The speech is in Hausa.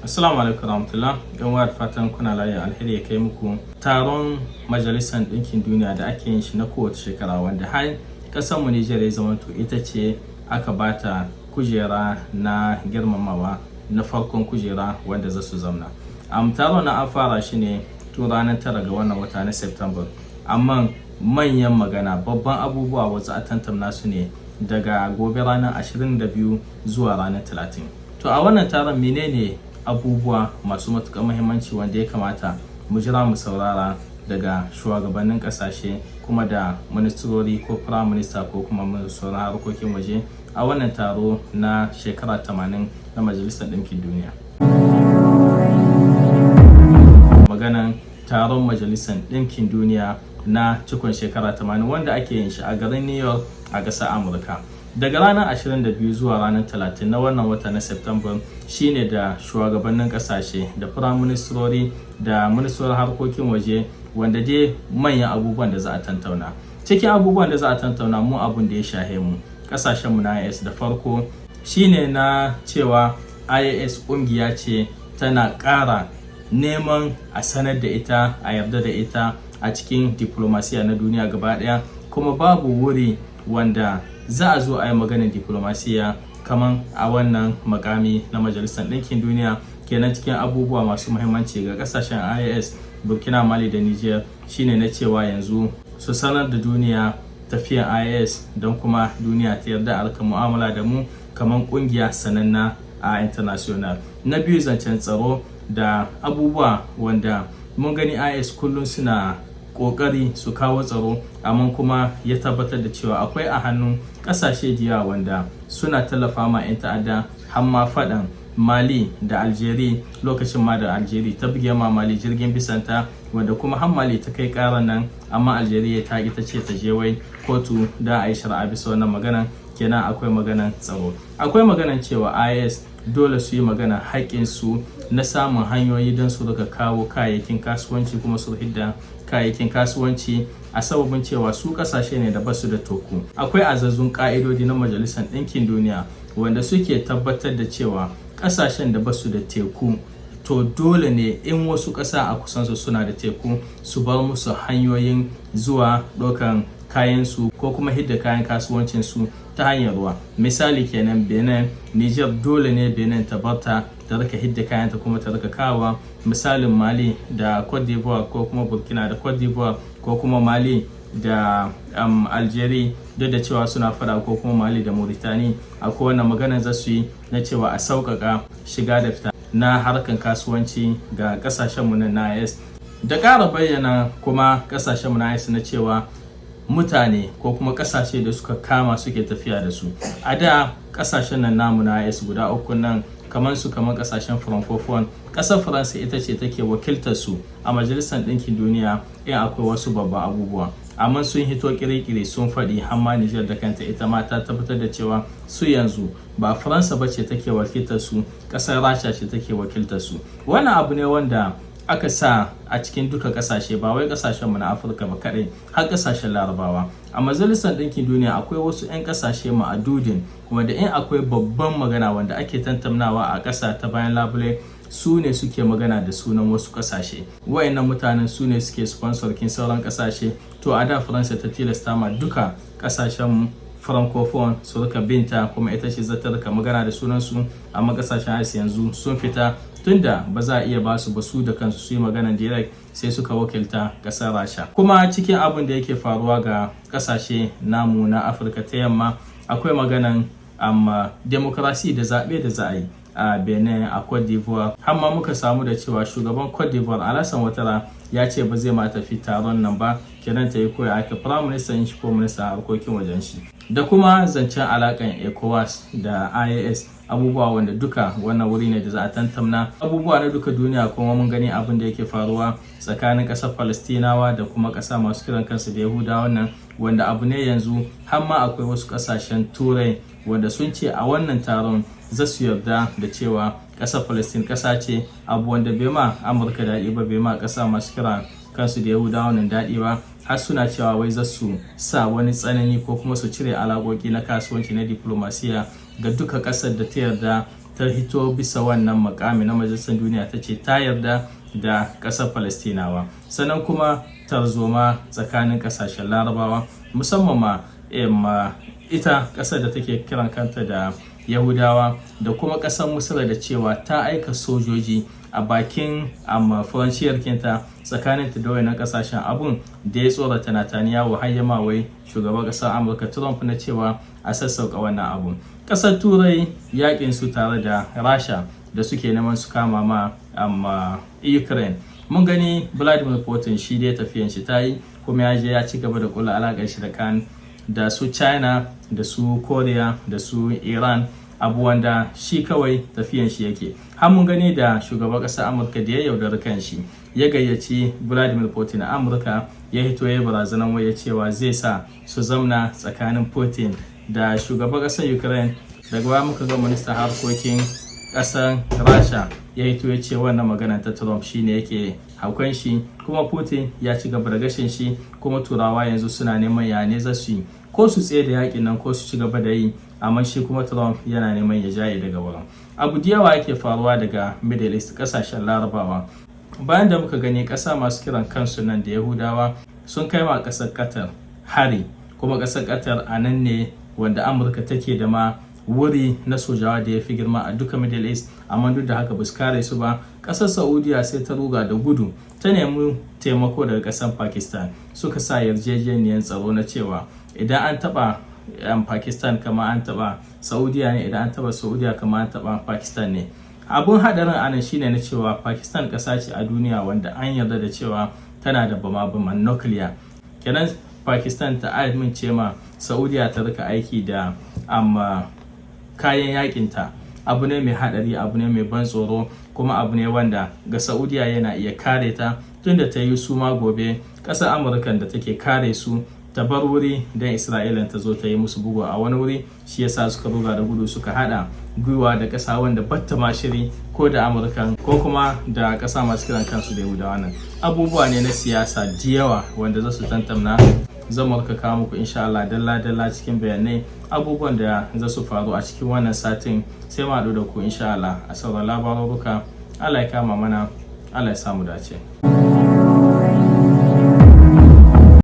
Assalamu alaikum warahmatullah. Yan wayar fatan kuna lafiya, alheri ya kai muku. Taron Majalisar Ɗinkin Duniya da ake yin shi na kowace shekara, wanda har ƙasar mu Nijar ya zamanto ita ce aka bata kujera na girmamawa na farkon kujera wanda za su zamna. Taron na an fara shi ne tun ranar 9 ga wannan wata na September. Amma manyan magana, babban abubuwa wasu a tantamna su ne daga gobe ranar 22 zuwa ranar 30. To a wannan taron menene abubuwa masu matuƙar muhimmanci wanda ya kamata mu jira mu saurara daga shugabannin ƙasashe kuma da ministrori ko prime minister ko kuma ministan harkokin waje a wannan taro na shekara 80 na Majalisar Ɗinkin Duniya. Maganan taron Majalisar Ɗinkin Duniya na cikon shekara 80 wanda ake yin shi a garin New York a ƙasar Amurka. Daga ranar 22 zuwa ranar 30 na wannan wata na September shine da shugabannin kasashe da firaministrori da ministorin harkokin waje wanda dai manyan abubuwan da za a tantauna. Cikin abubuwan da za a tantauna mu abun da ya shahe mu kasashen mu na IAS da farko shine na cewa IAS kungiya ce tana ƙara neman a sanar da ita, a yarda da ita a cikin diplomasiya na duniya gaba ɗaya, kuma babu wuri wanda za a zo a yi maganin diplomasiya kamar a wannan makami na Majalisar Ɗinkin Duniya. Kenan cikin abubuwa masu muhimmanci ga kasashen IAS, Burkina, Mali da Niger shine na cewa yanzu su sanar da duniya tafiyan IAS don kuma duniya ta yarda alka mu'amala da mu kamar kungiya sananna a international. Na biyu, zancen tsaro da abubuwa wanda mun gani IAS kullum suna kokari su kawo tsaro, amma kuma ya tabbatar da cewa akwai a hannun kasashe da yawa wanda suna tallafa ma 'yan ta'adda, har ma faɗan Mali da Algeria lokacin ma da Algeria ta buge ma Mali jirgin bisanta, wanda kuma har Mali ta kai karan nan, amma Algeria ta ita ce ta je wai kotu da a yi shari'a bisa wannan maganan. Kenan akwai maganan tsaro, akwai maganan cewa IAS dole su yi magana haƙƙinsu na samun hanyoyi don su rika kawo kayayyakin kasuwanci kuma su hidda kayayyakin kasuwanci a sababin cewa su kasashe ne da basu da toku. Akwai azazzun ka'idodi na Majalisar Ɗinkin Duniya wanda suke tabbatar da cewa kasashen da basu da teku to dole ne in wasu ƙasa a kusansu suna da teku su bar musu hanyoyin zuwa ɗaukan kayansu ko kuma hidda kayan kasuwancinsu ta hanyar ruwa. Misali kenan Benin, Niger dole ne Benin ta barta ta rika hidda kayanta kuma ta rika kawa. Misalin Mali da Cote d'Ivoire ko kuma Burkina da Cote d'Ivoire ko kuma Mali da Algeria, duk da cewa suna fada, ko kuma Mali da Mauritania, akwai wannan magana za su yi na cewa a sauƙaƙa shiga da fita na harkan kasuwanci ga ƙasashenmu na IAS, da ƙara bayyana kuma ƙasashenmu na IAS na cewa mutane ko kuma kasashe da suka kama suke tafiya da su. A da kasashen nan namu na IAS guda uku nan kamar kasashen francophone, kasar Faransa ita ce take wakiltar su a Majalisar Ɗinkin Duniya in akwai wasu babban abubuwa, amma sun hito kirikiri sun faɗi, har ma Niger da kanta ita ma ta tabbatar da cewa su yanzu ba Faransa ba ce take wakiltar su, kasar Rasha ce take wakiltar su. Wannan abu ne wanda aka sa a cikin duka kasashe, ba wai kasashenmu na Afirka ba kadai, har kasashen Larabawa. A Majalisar Ɗinkin Duniya akwai wasu 'yan kasashe ma'adudin kuma da in akwai babban magana wanda ake tantaunawa a ƙasa ta bayan labule, su ne suke magana da sunan wasu kasashe. Wayannan mutanen su ne suke sponsor kin sauran kasashe. To a da Faransa ta tilasta ma duka kasashen francophone su rika binta, kuma ita ce zata rika magana da sunansu, amma kasashen Asiya yanzu sun fita, tunda ba za a iya ba su ba su da kansu su yi magana direct, sai suka wakilta kasar Rasha. Kuma cikin abin da yake faruwa ga kasashe namu na Afirka ta yamma, akwai maganan demokrasi da zaɓe da za a yi a Benin, a Cote d'Ivoire. Har ma muka samu da cewa shugaban Cote d'Ivoire Alassane Ouattara ya ce ba zai ma tafi taron nan ba, kenan ta yi koya aka prime minister shi ko ministan harkokin wajen shi. Da kuma zancen alakan ECOWAS da IAS, abubuwa wanda duka wannan wuri ne da za a tantamna abubuwa na duka duniya, kuma mun gani abin da yake faruwa tsakanin ƙasar Falastinawa da kuma ƙasa masu kiran kansu da Yahudawa nan, wanda abu ne yanzu har ma akwai wasu ƙasashen Turai wanda sun ce a wannan taron za su yarda da cewa ƙasar Palestine ƙasa ce, abu wanda bai ma Amurka daɗi ba, bai ma ƙasa masu kiran kansu da Yahudawa nan daɗi ba. Har suna cewa wai za su sa wani tsanani ko kuma su cire alaƙoƙi na kasuwanci na diplomasiya ga duka ƙasar da ta yarda ta hito bisa wannan makami na majalisar duniya ta ce ta yarda da ƙasar Falastinawa. Sannan kuma tarzoma tsakanin ƙasashen Larabawa, musamman ma ita ƙasar da take kiran kanta da Yahudawa da kuma ƙasar Misra da cewa ta aika sojoji a bakin faranciyar kinta tsakanin ta da wayannan ƙasashen, abun da ya tsorata Netanyahu har ya wai shugaban ƙasar Amurka Trump na cewa a sassauka wannan abun. Ƙasar Turai yakin su tare da Rasha da suke neman su kama ma Ukraine. Mun gani Vladimir Putin shi dai tafiyan shi ta yi, kuma ya je ya ci gaba da kula alaƙar shi da su China da su Korea da su Iran, abu wanda shi kawai tafiyan shi yake. Har mun gani da shugaban ƙasar Amurka da ya yaudari kan shi, ya gayyaci Vladimir Putin a Amurka, ya hito ya barazanar waya cewa zai sa su zamna tsakanin Putin da shugaban ƙasar Ukraine. Daga baya muka ga ministan harkokin ƙasar Rasha ya hito ya ce wannan magana ta Trump shine yake haukan shi, kuma Putin ya ci gaba da gashin shi, kuma Turawa yanzu suna neman ya ne za su yi, ko su tsaye da yakin nan ko su ci gaba da yi, amma shi kuma Trump yana neman ya jaye daga wurin. Abu da yawa yake faruwa daga Middle East, ƙasashen Larabawa. Bayan da muka gani ƙasa masu kiran kansu nan da Yahudawa sun kai ma ƙasar Qatar hari, kuma ƙasar Qatar a nan ne wanda Amurka take da ma wuri na sojawa da ya fi girma a duka Middle East, amma duk da haka ba su kare su ba. Ƙasar Saudiya sai ta ruga da gudu ta nemi taimako daga ƙasar Pakistan, suka sa yarjejeniyar tsaro na cewa idan an taɓa Pakistan kama an taɓa Saudiya ne, idan an taɓa Saudiya kama an taɓa Pakistan ne. Abun haɗarin anan shine na cewa Pakistan ƙasa ce a duniya wanda an yarda da cewa tana da bama-baman nuclear. Kenan Pakistan ta amince ma Saudiya ta rika aiki da kayan yakinta, abu ne mai haɗari, abu ne mai ban tsoro, kuma abu ne wanda ga Saudiya yana iya kare ta, tunda ta yi su ma gobe ƙasar Amurkan da take kare su ta bar wuri don Isra'ila ta zo ta yi musu bugu a wani wuri. Shi yasa suka ruga da gudu suka haɗa gwiwa da ƙasa wanda batta ma shiri ko da Amurkan ko kuma da ƙasa masu kiran kansu da Yahudawa. Nan abubuwa ne na siyasa da yawa wanda za su tantamna, zan muka kawo muku insha Allah dalla cikin bayanai abubuwan da za su faru a cikin wannan satin. Sai mu haɗu da ku insha Allah a sauran labaruka. Allah ya kama mana, Allah ya samu dace.